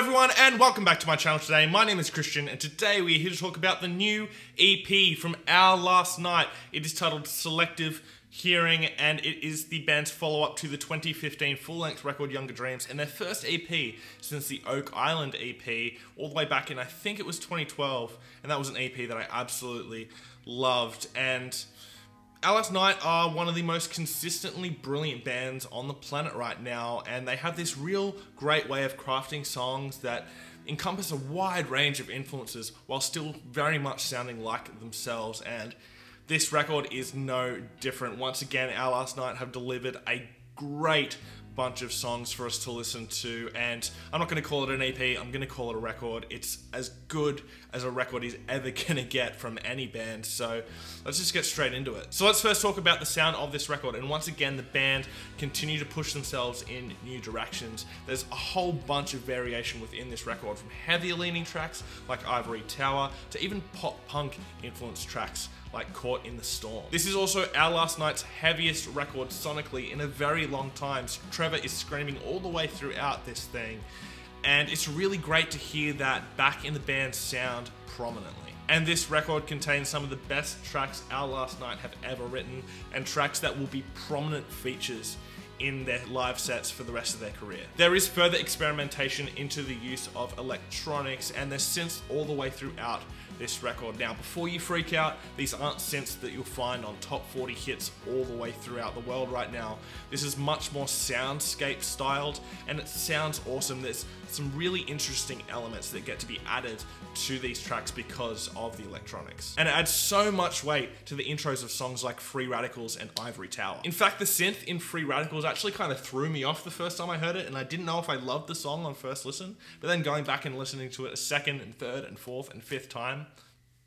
everyone, and welcome back to my channel today. My name is Christian, and today we're here to talk about the new EP from Our Last Night. It is titled Selective Hearing, and it is the band's follow-up to the 2015 full-length record Younger Dreams, and their first EP since the Oak Island EP, all the way back in, I think it was 2012, and that was an EP that I absolutely loved. And Our Last Night are one of the most consistently brilliant bands on the planet right now, and they have this real great way of crafting songs that encompass a wide range of influences while still very much sounding like themselves, and this record is no different. Once again, Our Last Night have delivered a great bunch of songs for us to listen to, and I'm not going to call it an EP, I'm going to call it a record. It's as good as a record is ever going to get from any band, so let's just get straight into it. So let's first talk about the sound of this record, and once again the band continue to push themselves in new directions. There's a whole bunch of variation within this record, from heavier leaning tracks like Ivory Tower to even pop-punk influenced tracks like Caught in the Storm. This is also Our Last Night's heaviest record sonically in a very long time. So Trevor is screaming all the way throughout this thing, and it's really great to hear that back in the band's sound prominently. And this record contains some of the best tracks Our Last Night have ever written, and tracks that will be prominent features in their live sets for the rest of their career. There is further experimentation into the use of electronics, and there's synths all the way throughout this record. Now, before you freak out, these aren't synths that you'll find on top 40 hits all the way throughout the world right now. This is much more soundscape styled, and it sounds awesome. There's some really interesting elements that get to be added to these tracks because of the electronics. And it adds so much weight to the intros of songs like Free Radicals and Ivory Tower. In fact, the synth in Free Radicals actually kind of threw me off the first time I heard it, and I didn't know if I loved the song on first listen, but then going back and listening to it a second and third and fourth and fifth time,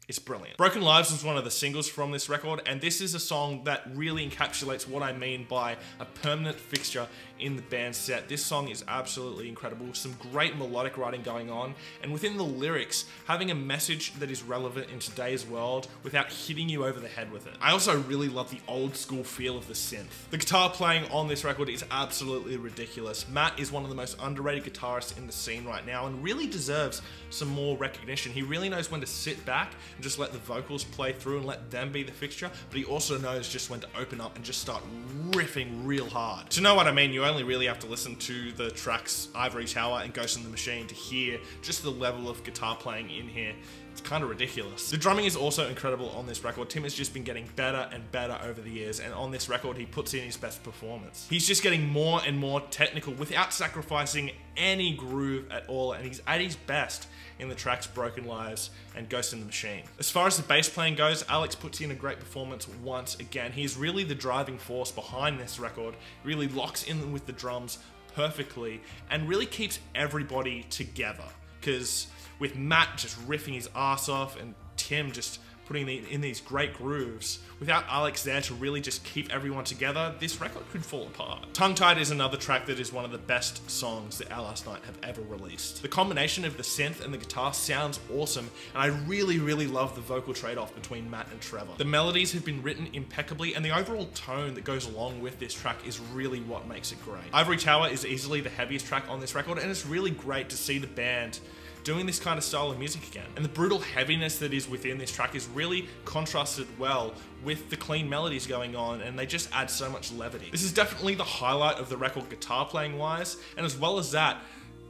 it's brilliant. Broken Lives was one of the singles from this record, and this is a song that really encapsulates what I mean by a permanent fixture in the band's set. This song is absolutely incredible, some great melodic writing going on, and within the lyrics, having a message that is relevant in today's world without hitting you over the head with it. I also really love the old school feel of the synth. The guitar playing on this record is absolutely ridiculous. Matt is one of the most underrated guitarists in the scene right now, and really deserves some more recognition. He really knows when to sit back and just let the vocals play through and let them be the fixture, but he also knows just when to open up and just start riffing real hard. To know what I mean, you only really have to listen to the tracks Ivory Tower and Ghost in the Machine to hear just the level of guitar playing in here. It's kind of ridiculous. The drumming is also incredible on this record. Tim has just been getting better and better over the years, and on this record he puts in his best performance. He's just getting more and more technical without sacrificing any groove at all, and he's at his best in the tracks Broken Lives and Ghost in the Machine. As far as the bass playing goes, Alex puts in a great performance once again. He's really the driving force behind this record, really locks in with the drums perfectly, and really keeps everybody together. Because with Matt just riffing his ass off and Tim just putting in these great grooves, without Alex there to really just keep everyone together, this record could fall apart. Tongue Tied is another track that is one of the best songs that Our Last Night have ever released. The combination of the synth and the guitar sounds awesome, and I really love the vocal trade-off between Matt and Trevor. The melodies have been written impeccably, and the overall tone that goes along with this track is really what makes it great. Ivory Tower is easily the heaviest track on this record, and it's really great to see the band doing this kind of style of music again. And the brutal heaviness that is within this track is really contrasted well with the clean melodies going on, and they just add so much levity. This is definitely the highlight of the record guitar playing wise, and as well as that,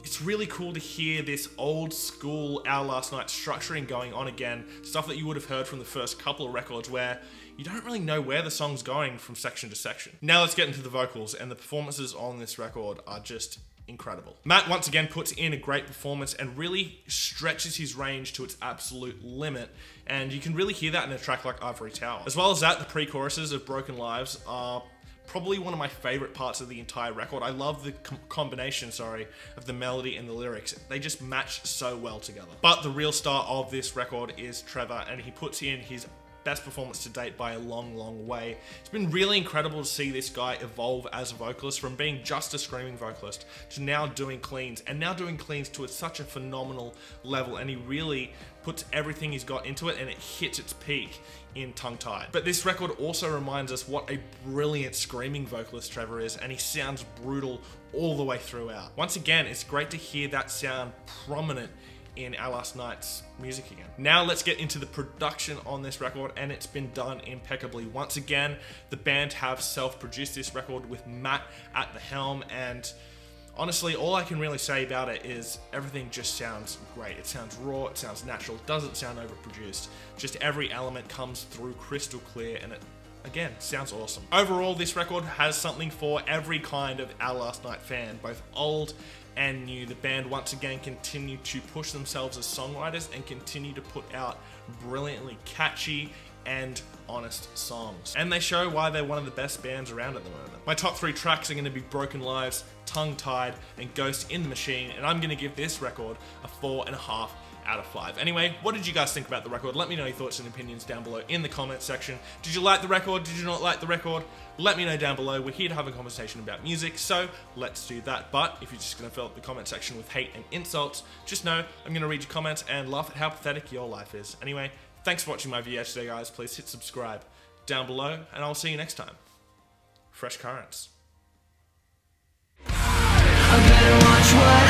it's really cool to hear this old school Our Last Night structuring going on again, stuff that you would have heard from the first couple of records where you don't really know where the song's going from section to section. Now let's get into the vocals, and the performances on this record are just incredible. Matt once again puts in a great performance and really stretches his range to its absolute limit, and you can really hear that in a track like Ivory Tower. As well as that, the pre-choruses of Broken Lives are probably one of my favorite parts of the entire record. I love the combination, of the melody and the lyrics. They just match so well together. But the real star of this record is Trevor, and he puts in his best performance to date by a long, long way. It's been really incredible to see this guy evolve as a vocalist from being just a screaming vocalist to now doing cleans, and now doing cleans to such a phenomenal level, and he really puts everything he's got into it and it hits its peak in Tongue Tied. But this record also reminds us what a brilliant screaming vocalist Trevor is, and he sounds brutal all the way throughout. Once again, it's great to hear that sound prominent in Our Last Night's music again. Now let's get into the production on this record, and it's been done impeccably. Once again, the band have self-produced this record with Matt at the helm, and honestly, all I can really say about it is everything just sounds great. It sounds raw, it sounds natural, doesn't sound overproduced. Just every element comes through crystal clear, and it, again, sounds awesome. Overall, this record has something for every kind of Our Last Night fan, both old and new. The band once again continue to push themselves as songwriters and continue to put out brilliantly catchy and honest songs. And they show why they're one of the best bands around at the moment. My top 3 tracks are going to be Broken Lives, Tongue Tied, and Ghost in the Machine, and I'm going to give this record a 4.5 out of 5. Anyway, what did you guys think about the record? Let me know your thoughts and opinions down below in the comments section. Did you like the record? Did you not like the record? Let me know down below. We're here to have a conversation about music, so let's do that. But if you're just going to fill up the comment section with hate and insults, just know I'm going to read your comments and laugh at how pathetic your life is. Anyway, thanks for watching my video today, guys. Please hit subscribe down below, and I'll see you next time. Fresh Currents. I better watch what